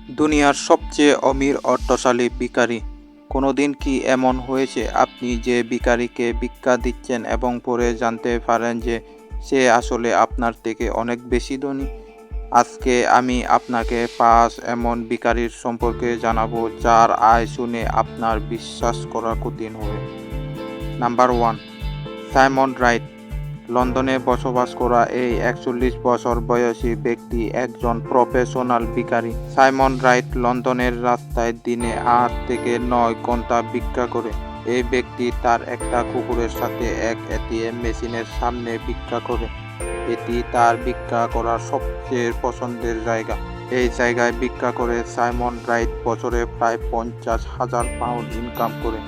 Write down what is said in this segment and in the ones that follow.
দুনিয়ার সবচেয়ে অমির অর্থশালী ভিখারি। কোনোদিন কি এমন হয়েছে আপনি যে ভিখারিকে ভিক্ষা দিচ্ছেন এবং পরে জানতে পারেন যে সে আসলে আপনার থেকে অনেক বেশি ধনী? আজকে আমি আপনাকে 5 এমন ভিখারির সম্পর্কে জানাবো যার আয় শুনে আপনার বিশ্বাস করা কঠিন হবে। Number 1, Simon right. লন্ডনে বসবাস করা এই 41 বছর বয়সী ব্যক্তি একজন প্রফেশনাল ভিখারি। সাইমন রাইট লন্ডনের রাস্তায় দিনে 8 থেকে 9 ঘন্টা ভিক্ষা করে। এই ব্যক্তি তার একটা কুকুরের সাথে এক এটিএম মেশিনের সামনে ভিক্ষা করে। এটি তার ভিক্ষা করার সবচেয়ে পছন্দের জায়গা। এই জায়গায় ভিক্ষা করে সাইমন রাইট বছরে প্রায় 50,000 পাউন্ড ইনকাম করে,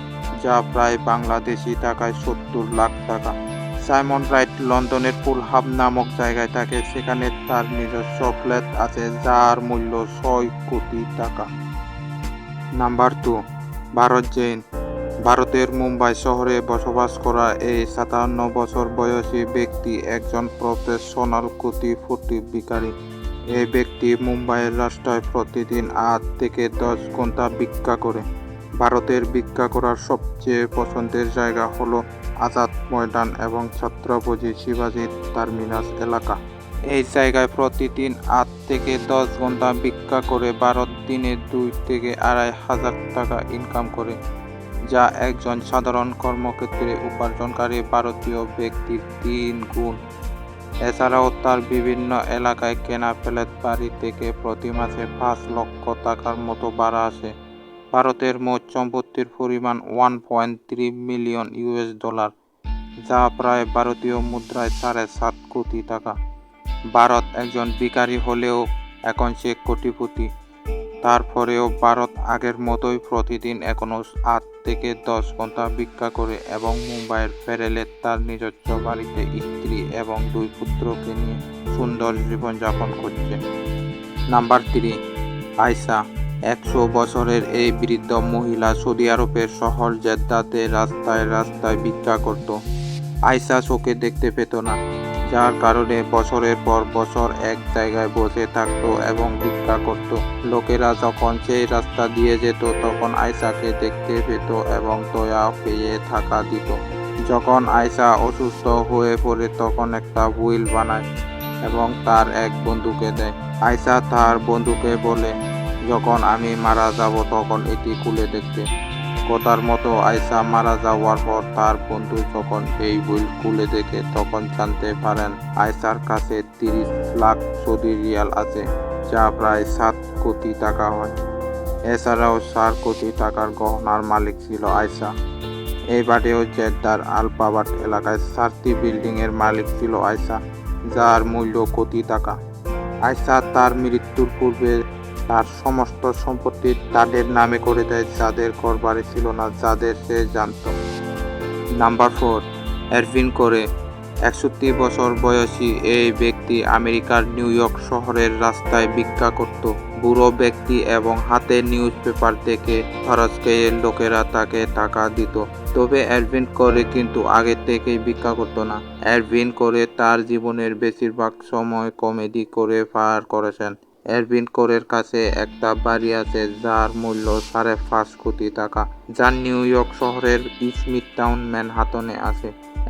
যা প্রায় বাংলাদেশি টাকায় 70 লাখ টাকা। সাইমন রাইট লন্ডনের ফুলহাম নামক জায়গায় থাকে। সেখানে তার নিজস্ব ফ্ল্যাট আছে যার মূল্য 6 কোটি টাকা। নাম্বার 2, ভারত জৈন। ভারতের মুম্বাই শহরে বসবাস করা এই 57 বছর বয়সী ব্যক্তি একজন প্রফেশনাল কোটিপতি ভিখারি। এই ব্যক্তি মুম্বাইয়ের রাস্তায় প্রতিদিন 8 থেকে 10 ঘন্টা ভিক্ষা করে। ভারতের ভিক্ষা করার সবচেয়ে পছন্দের জায়গা হলো আজাদ ময়দান এবং ছত্রপতি শিবাজি টার্মিনাস এলাকা। এই জায়গায় প্রতিদিন 8 থেকে 10 ঘন্টা ভিক্ষা করে ভারত দিনে 2 থেকে 2,500 টাকা ইনকাম করে, যা একজন সাধারণ কর্মক্ষেত্রে উপার্জনকারী ভারতীয় ব্যক্তির 3 গুণ। এছাড়াও তার বিভিন্ন এলাকায় কেনা ফ্ল্যাট বাড়ি থেকে প্রতি মাসে 5 লক্ষ টাকার মতো ভাড়া আসে। ভারতের মোট সম্পত্তির পরিমাণ $1.3 মিলিয়ন, যা প্রায় ভারতীয় মুদ্রায় 7.5 কোটি টাকা। ভারত একজন ভিখারি হলেও এখন সে কোটিপতি। তারপরেও ভারত আগের মতোই প্রতিদিন এখনো 8 থেকে 10 ঘন্টা ভিক্ষা করে এবং মুম্বাইয়ের প্যারেলে তার নিজস্ব বাড়িতে স্ত্রী এবং 2 পুত্রকে নিয়ে সুন্দর জীবনযাপন করছে। নাম্বার 3, আয়শা। 100 বছরের এই বৃদ্ধ মহিলা সৌদি আরবের শহর জেদ্দাতে রাস্তায় রাস্তায় ভিক্ষা করত। আয়শা চোখে দেখতে পেত না, যার কারণে বছরের পর বছর এক জায়গায় বসে থাকত এবং ভিক্ষা করত। লোকেরা যখন সেই রাস্তা দিয়ে যেত তখন আয়শাকে দেখতে পেত এবং দয়া পেয়ে টাকা দিত। যখন আয়শা অসুস্থ হয়ে পড়ে তখন একটা হুইল বানায় এবং তার এক বন্ধুকে দেয়। আয়শা তার বন্ধুকে বলে, যখন আমি মারা যাব তখন এটি খুলে দেখতে। কথার মতো আয়শা মারা যাওয়ার পর তার বন্ধু যখন এই হুইল খুলে দেখে তখন জানতে পারেন আয়শার কাছে 30 লাখ সৌদি রিয়াল আছে, যা প্রায় 7 কোটি টাকা হয়। এছাড়াও 4 কোটি টাকার গহনার মালিক ছিল আয়শা। এই বাদেও জেদ্দার আলবাবাট এলাকায় 4টি বিল্ডিং এর মালিক ছিল আয়শা, যার মূল্য কোটি টাকা। আয়শা তার মৃত্যুর পূর্বে তার সমস্ত সম্পত্তি তাদের নামে করে দেয়, যাদের ঘরবাড়ি ছিল না, যাদের সে জানত। নাম্বার 4, এরভিন করে। 61 বছর বয়সী এই ব্যক্তি আমেরিকার নিউ ইয়র্ক শহরের রাস্তায় ভিক্ষা করত। বুড়ো ব্যক্তি এবং হাতে নিউজ পেপার দেখে খরচ খেয়ে লোকেরা তাকে টাকা দিত। তবে এরভিন করে কিন্তু আগে থেকেই ভিক্ষা করত না। এরভিন করে তার জীবনের বেশিরভাগ সময় কমেডি করে পার করেছেন। এরভিন কোরের কাছে একটা বাড়ি আছে যার মূল্য 5.5 কোটি টাকা, যা নিউ ইয়র্ক শহরের স্মিথ টাউন ম্যানহাটনে আছে।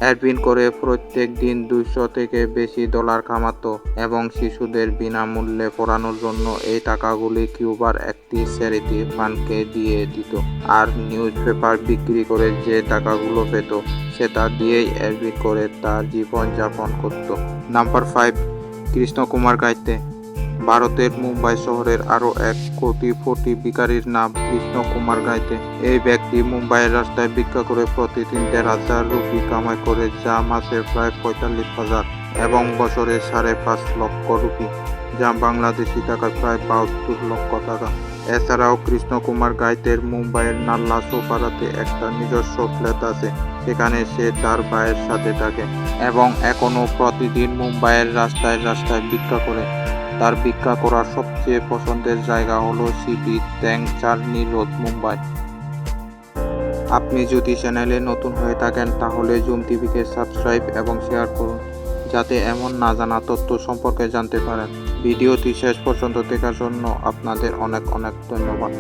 এরভিন করে প্রত্যেক দিন 200 থেকে বেশি ডলার কামাতো এবং শিশুদের বিনামূল্যে পড়ানোর জন্য এই টাকাগুলি কিউবার একটি চ্যারিটি ফান্ডকে দিয়ে দিত। আর নিউজ পেপার বিক্রি করে যে টাকাগুলো পেত সেটা দিয়েই এরভিন করে তার জীবন যাপন করত। নাম্বার 5, কৃষ্ণ কুমার গাইতে। ভারতের মুম্বাই শহরের আরও এক কোটিপতি ভিখারির নাম কৃষ্ণ কুমার গাইতে। এই ব্যক্তি মুম্বাইয়ের রাস্তায় ভিক্ষা করে প্রতিদিন 1,500 রুপি কামাই করে, যা মাসে প্রায় 45,000 এবং বছরে 5.5 লক্ষ রুপি, যা বাংলাদেশি টাকায় প্রায় 72 লক্ষ টাকা। এছাড়াও কৃষ্ণ কুমার গাইতের মুম্বাইয়ের নাল্লা সোপারাতে একটা নিজস্ব ফ্ল্যাট আছে। সেখানে সে তার ভাইয়ের সাথে থাকে এবং এখনও প্রতিদিন মুম্বাইয়ের রাস্তায় রাস্তায় ভিক্ষা করে। তার ভিক্ষা করার সবচেয়ে পছন্দের জায়গা হলো সিটি ট্যাঙ্ক চার্নি রোড, মুম্বাই। আপনি যদি চ্যানেলে নতুন হয়ে থাকেন তাহলে জুম টিভিকে সাবস্ক্রাইব এবং শেয়ার করুন, যাতে এমন না জানা তথ্য সম্পর্কে জানতে পারেন। ভিডিওটি শেষ পর্যন্ত দেখার জন্য আপনাদের অনেক অনেক ধন্যবাদ।